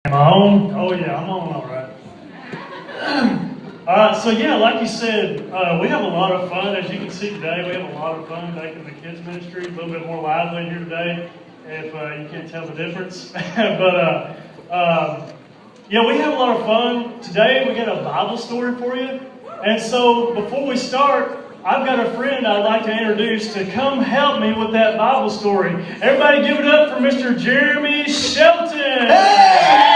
Am I on? Oh yeah, I'm on all right. So yeah, like you said, we have a lot of fun. As you can see today, we have a lot of fun back in the kids ministry. A little bit more lively here today, if you can't tell the difference. But yeah, we have a lot of fun. Today we got a Bible story for you. And so before we start, I've got a friend I'd like to introduce to come help me with that Bible story. Everybody give it up for Mr. Jeremy Shelton. Hey!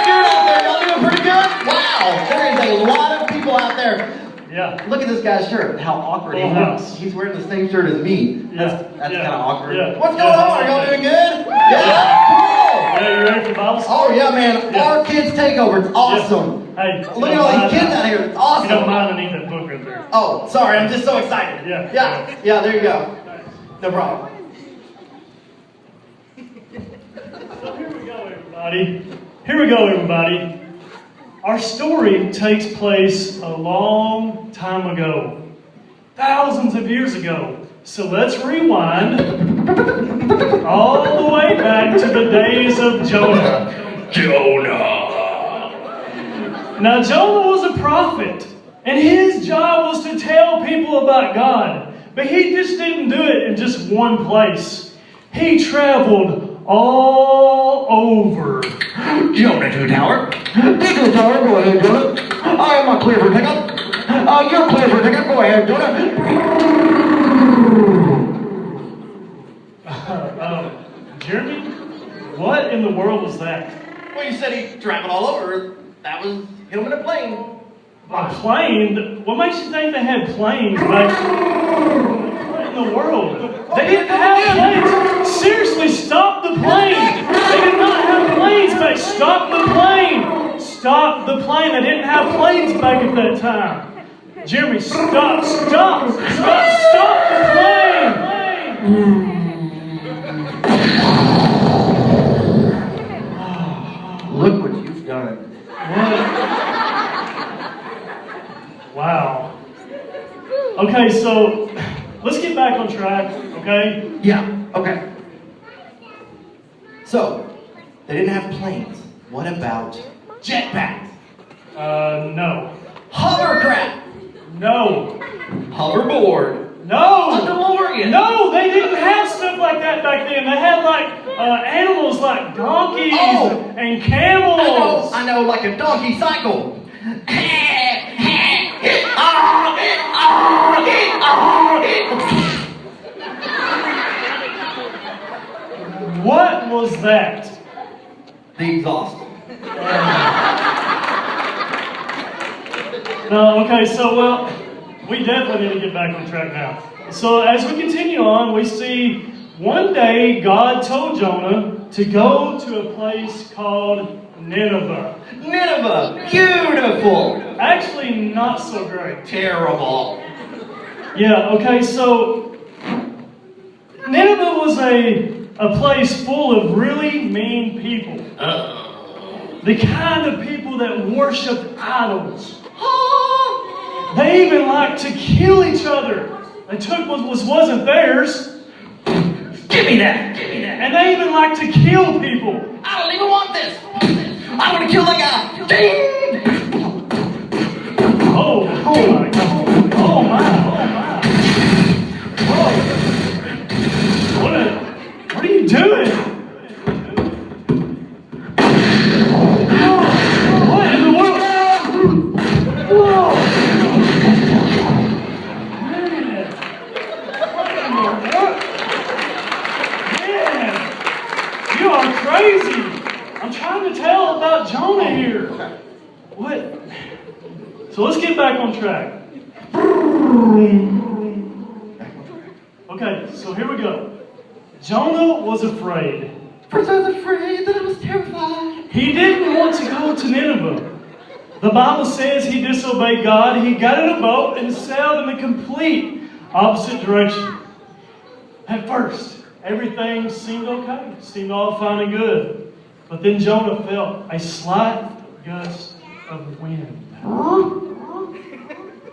Y'all doing pretty good? Wow, there is a lot of people out there. Yeah. Look at this guy's shirt. How awkward he looks. He's wearing the same shirt as me. That's kind of awkward. Yeah. What's going on? Are y'all doing good? Yeah. Cool. Yeah, you ready for Bible story? Oh yeah, man. rKids Takeover. It's awesome. Hey, look at all these kids out here. It's awesome. You don't mind, I need that book right there. Oh, sorry. I'm just so excited. Yeah, there you go. No problem. So here we go, everybody. Our story takes place a long time ago. Thousands of years ago. So let's rewind all the way back to the days of Jonah. Now, Jonah was a prophet, and his job was to tell people about God. But he just didn't do it in just one place. He traveled all over. Jonah 2 Tower. This Tower, go ahead, Jonah. I am clear for pickup. You're clear for pickup. Go ahead, Jonah. Jeremy, what in the world was that? Well, you said he traveled all over. That was him in a plane. A plane? What makes you think they had planes back in the world? They didn't have planes. Seriously, stop the plane. They did not have planes back. Stop the plane. Stop the plane. They didn't have planes back at that time. Jeremy, stop the plane. Look what you've done. What? Wow. Okay, so let's get back on track, okay? Yeah, okay. So, they didn't have planes. What about jetpacks? No. Hovercraft? No. Hoverboard? No. A DeLorean? No, they didn't have stuff like that back then. They had animals like donkeys and camels. I know, like a donkey cycle. What was that? The exhaust. No, okay, so, we definitely need to get back on track now. So as we continue on, we see one day God told Jonah to go to a place called Nineveh. Nineveh, beautiful. Actually, not so great. Terrible. Yeah, okay, so Nineveh was a place full of really mean people. The kind of people that worshiped idols. They even liked to kill each other. They took what wasn't theirs. Give me that. And they even liked to kill people. I don't even want this. I want to kill that guy. Ding! Oh my God. Oh my. Whoa. What are you doing? What in the world? Whoa. Man, you are crazy. I'm trying to tell about Jonah here. What? So let's get back on track. Okay, so here we go. Jonah was afraid. First I was afraid, then I was terrified. He didn't want to go to Nineveh. The Bible says he disobeyed God. He got in a boat and sailed in the complete opposite direction. At first, everything seemed okay. Seemed all fine and good. But then Jonah felt a slight gust of wind.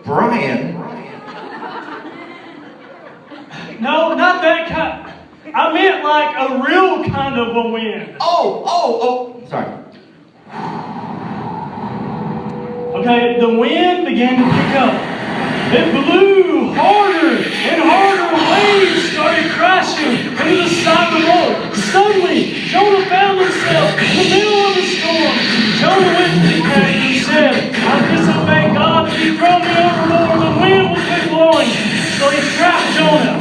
Brian. No, not that kind. I meant like a real kind of a wind. Oh. Sorry. Okay, the wind began to pick up. It blew harder and harder. Waves started crashing into the side of the boat. Suddenly, Jonah found himself in the middle of a storm. Jonah went to the captain and said, "I disobeyed God. He threw me overboard. The wind will quit blowing." So he trapped Jonah.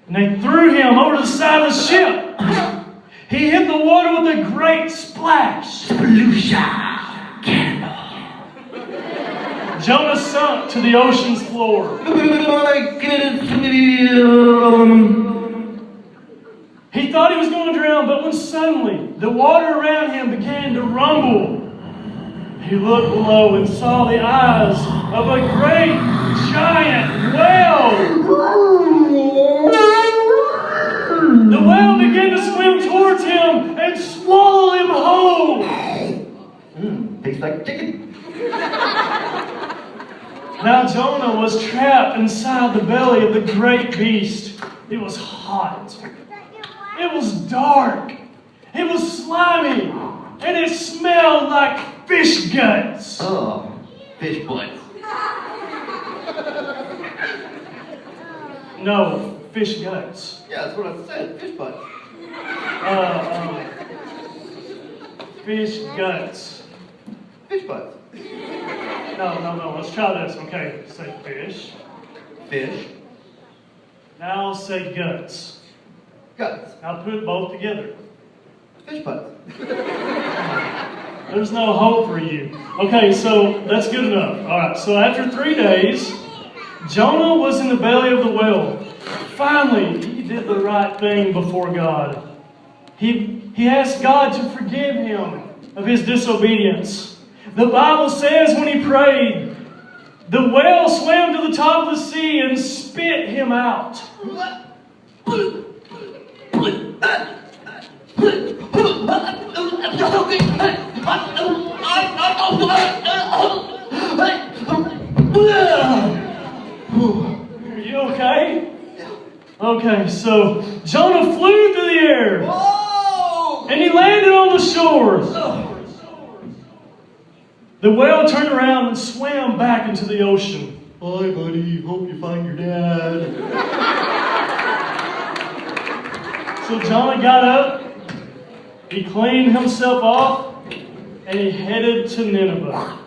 And they threw him over the side of the ship. He hit the water with a great splash. Sploosha. Cannonball. Jonah sunk to the ocean's floor. He thought he was going to drown, but when suddenly the water around him began to rumble, he looked below and saw the eyes of a great giant whale. The whale began to swim towards him and swallow him whole. Tastes like chicken. Now Jonah was trapped inside the belly of the great beast. It was hot. It was dark. It was slimy. And it smelled like fish guts. Oh, fish butts. No, fish guts. Yeah, that's what I said. Fish butts. Fish guts. Fish butts. No. Let's try this. Okay, say fish. Fish. Now say guts. Guts. Now put both together. Fish butts. There's no hope for you. Okay, so that's good enough. All right, so after 3 days, Jonah was in the belly of the whale. Finally, he did the right thing before God. He asked God to forgive him of his disobedience. The Bible says when he prayed, the whale swam to the top of the sea and spit him out. Are you okay? Okay, so Jonah flew through the air. Whoa! And he landed on the shore. The whale turned around and swam back into the ocean. Hi, buddy. Hope you find your dad. So Jonah got up, he cleaned himself off, and he headed to Nineveh.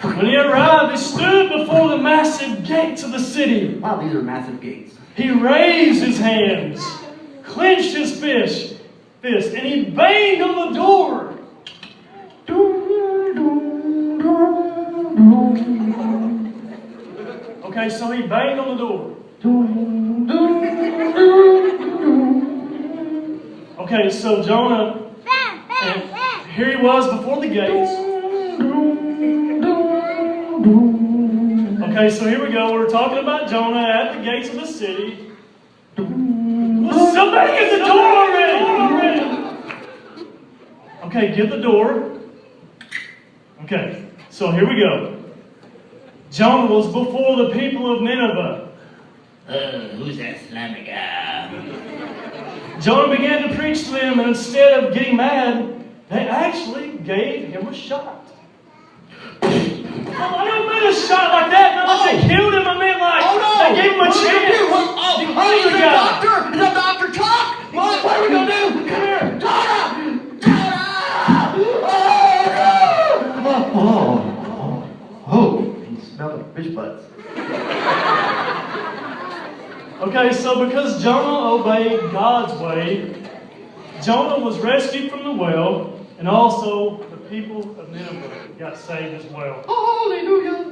When he arrived, he stood before the massive gates of the city. Wow, these are massive gates. He raised his hands, clenched his fist, and he banged on the door. Okay, so he banged on the door. Okay, so Jonah, and here he was before the gates. Okay, so here we go. We're talking about Jonah at the gates of the city. Somebody get the door already! Okay, get the door. Okay, so here we go. Jonah was before the people of Nineveh. Who's that slimy guy? Jonah began to preach to them, and instead of getting mad, they actually gave him a shot. I don't mean a shot like that. Not like they killed him. I mean like they gave him a chance. Is that Dr. Chuck? What are we going to do? Come here. Oh, he smelled like fish butts. Okay, so because Jonah obeyed God's way, Jonah was rescued from the whale, and also the people of Nineveh got saved as well. Hallelujah.